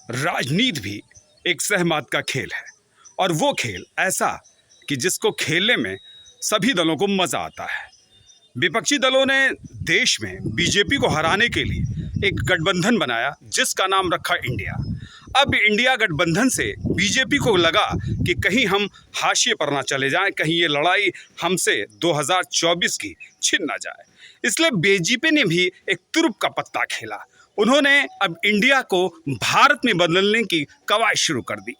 राजनीति भी एक सहमत का खेल है, और वो खेल ऐसा कि जिसको खेलने में सभी दलों को मज़ा आता है। विपक्षी दलों ने देश में बीजेपी को हराने के लिए एक गठबंधन बनाया जिसका नाम रखा इंडिया। अब इंडिया गठबंधन से बीजेपी को लगा कि कहीं हम हाशिए पर ना चले जाएं, कहीं ये लड़ाई हमसे 2024 की छिन ना जाए। इसलिए बीजेपी ने भी एक तुरुप का पत्ता खेला। उन्होंने अब इंडिया को भारत में बदलने की कवायद शुरू कर दी।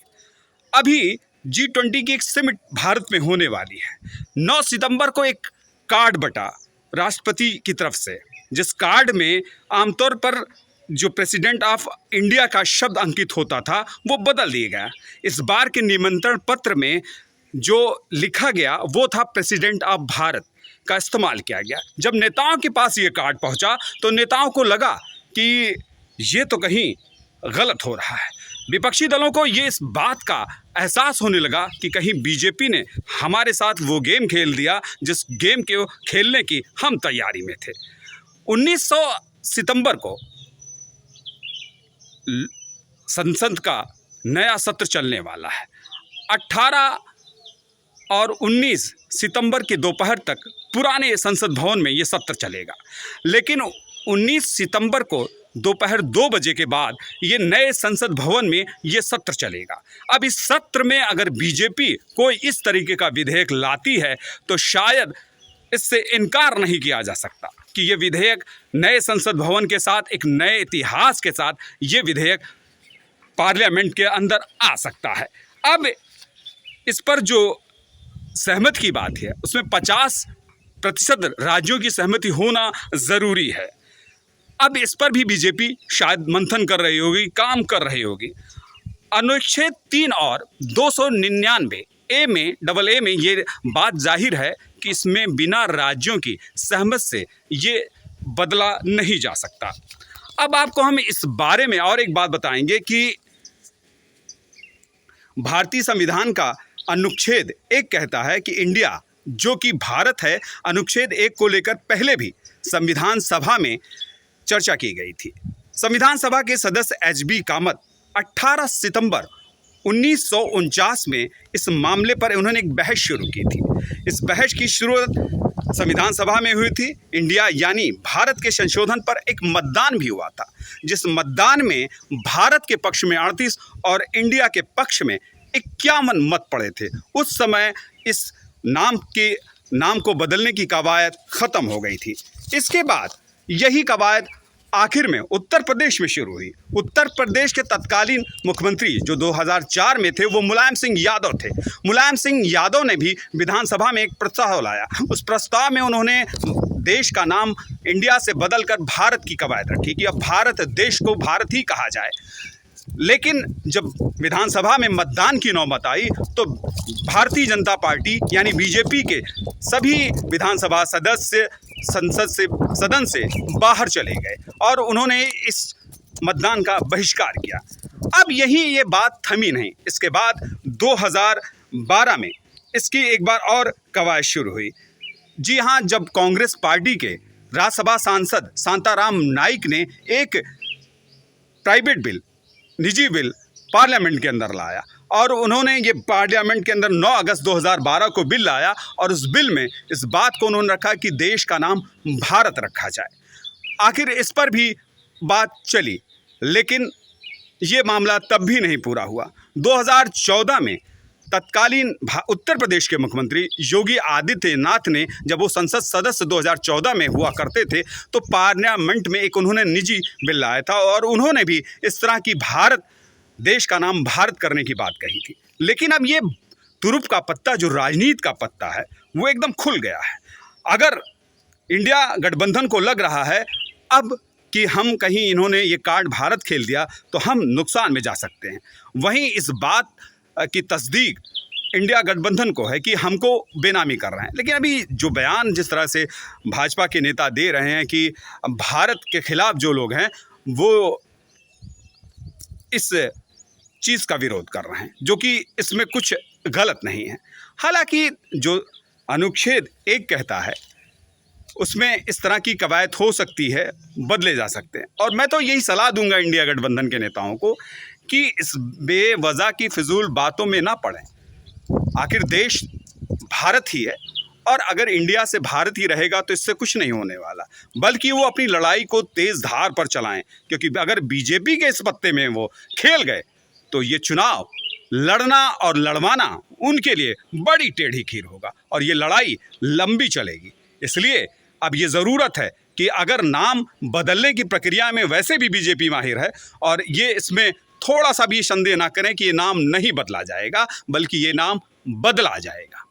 अभी G20 की एक समिट भारत में होने वाली है। 9 सितंबर को एक कार्ड बटा राष्ट्रपति की तरफ से, जिस कार्ड में आमतौर पर जो प्रेसिडेंट ऑफ इंडिया का शब्द अंकित होता था वो बदल दिया गया। इस बार के निमंत्रण पत्र में जो लिखा गया वो था प्रेसिडेंट ऑफ भारत का इस्तेमाल किया गया। जब नेताओं के पास ये कार्ड पहुंचा तो नेताओं को लगा कि ये तो कहीं गलत हो रहा है। विपक्षी दलों को ये इस बात का एहसास होने लगा कि कहीं बीजेपी ने हमारे साथ वो गेम खेल दिया जिस गेम के खेलने की हम तैयारी में थे। 19 सितंबर को संसद का नया सत्र चलने वाला है। 18 और 19 सितंबर के दोपहर तक पुराने संसद भवन में ये सत्र चलेगा, लेकिन 19 सितंबर को दोपहर 2 बजे के बाद ये नए संसद भवन में ये सत्र चलेगा। अब इस सत्र में अगर बीजेपी कोई इस तरीके का विधेयक लाती है तो शायद इससे इनकार नहीं किया जा सकता कि ये विधेयक नए संसद भवन के साथ, एक नए इतिहास के साथ ये विधेयक पार्लियामेंट के अंदर आ सकता है। अब इस पर जो सहमत की बात है उसमें 50% राज्यों की सहमति होना ज़रूरी है। अब इस पर भी बीजेपी शायद मंथन कर रही होगी, काम कर रही होगी। अनुच्छेद 3 और 299 AA में ये बात जाहिर है कि इसमें बिना राज्यों की सहमत से ये बदला नहीं जा सकता। अब आपको हम इस बारे में और एक बात बताएंगे कि भारतीय संविधान का अनुच्छेद 1 कहता है कि इंडिया जो कि भारत है, अनुच्छेद 1 को लेकर पहले भी संविधान सभा में चर्चा की गई थी। संविधान सभा के सदस्य HB कामत 18 सितंबर 1949 में इस मामले पर उन्होंने एक बहस शुरू की थी। इस बहस की शुरुआत संविधान सभा में हुई थी। इंडिया यानी भारत के संशोधन पर एक मतदान भी हुआ था, जिस मतदान में भारत के पक्ष में 38 और इंडिया के पक्ष में 51 मत पड़े थे। उस समय इस नाम को बदलने की कवायद ख़त्म हो गई थी। इसके बाद यही कवायद आखिर में उत्तर प्रदेश में शुरू हुई। उत्तर प्रदेश के तत्कालीन मुख्यमंत्री जो 2004 में थे वो मुलायम सिंह यादव थे। मुलायम सिंह यादव ने भी विधानसभा में एक प्रस्ताव लाया। उस प्रस्ताव में उन्होंने देश का नाम इंडिया से बदलकर भारत की कवायद रखी कि अब भारत देश को भारत ही कहा जाए। लेकिन जब विधानसभा में मतदान की नौबत आई तो भारतीय जनता पार्टी यानी बीजेपी के सभी विधानसभा सदस्य सदन से बाहर चले गए और उन्होंने इस मतदान का बहिष्कार किया। अब ये बात थमी नहीं। इसके बाद 2012 में इसकी एक बार और कवायद शुरू हुई। जी हाँ, जब कांग्रेस पार्टी के राज्यसभा सांसद शांताराम नाइक ने एक प्राइवेट बिल, निजी बिल पार्लियामेंट के अंदर लाया और उन्होंने ये पार्लियामेंट के अंदर 9 अगस्त 2012 को बिल लाया और उस बिल में इस बात को उन्होंने रखा कि देश का नाम भारत रखा जाए। आखिर इस पर भी बात चली, लेकिन ये मामला तब भी नहीं पूरा हुआ। 2014 में तत्कालीन उत्तर प्रदेश के मुख्यमंत्री योगी आदित्यनाथ ने, जब वो संसद सदस्य 2014 में हुआ करते थे, तो पार्लियामेंट में एक उन्होंने निजी बिल लाया था और उन्होंने भी इस तरह की देश का नाम भारत करने की बात कही थी। लेकिन अब ये तुरुप का पत्ता, जो राजनीति का पत्ता है, वो एकदम खुल गया है। अगर इंडिया गठबंधन को लग रहा है अब कि हम कहीं इन्होंने ये कार्ड भारत खेल दिया तो हम नुकसान में जा सकते हैं, वहीं इस बात की तस्दीक इंडिया गठबंधन को है कि हमको बेनामी कर रहे हैं। लेकिन अभी जो बयान जिस तरह से भाजपा के नेता दे रहे हैं कि भारत के खिलाफ जो लोग हैं वो इस चीज़ का विरोध कर रहे हैं, जो कि इसमें कुछ गलत नहीं है। हालांकि जो अनुच्छेद 1 कहता है उसमें इस तरह की कवायद हो सकती है, बदले जा सकते हैं। और मैं तो यही सलाह दूंगा इंडिया गठबंधन के नेताओं को कि इस बेवजह की फिजूल बातों में ना पड़ें। आखिर देश भारत ही है, और अगर इंडिया से भारत ही रहेगा तो इससे कुछ नहीं होने वाला, बल्कि वो अपनी लड़ाई को तेज धार पर चलाएं, क्योंकि अगर बीजेपी के इस पत्ते में वो खेल गए तो ये चुनाव लड़ना और लड़वाना उनके लिए बड़ी टेढ़ी खीर होगा और ये लड़ाई लंबी चलेगी। इसलिए अब ये ज़रूरत है कि अगर नाम बदलने की प्रक्रिया में वैसे भी बीजेपी माहिर है, और ये इसमें थोड़ा सा भी संदेह ना करें कि ये नाम नहीं बदला जाएगा, बल्कि ये नाम बदला जाएगा।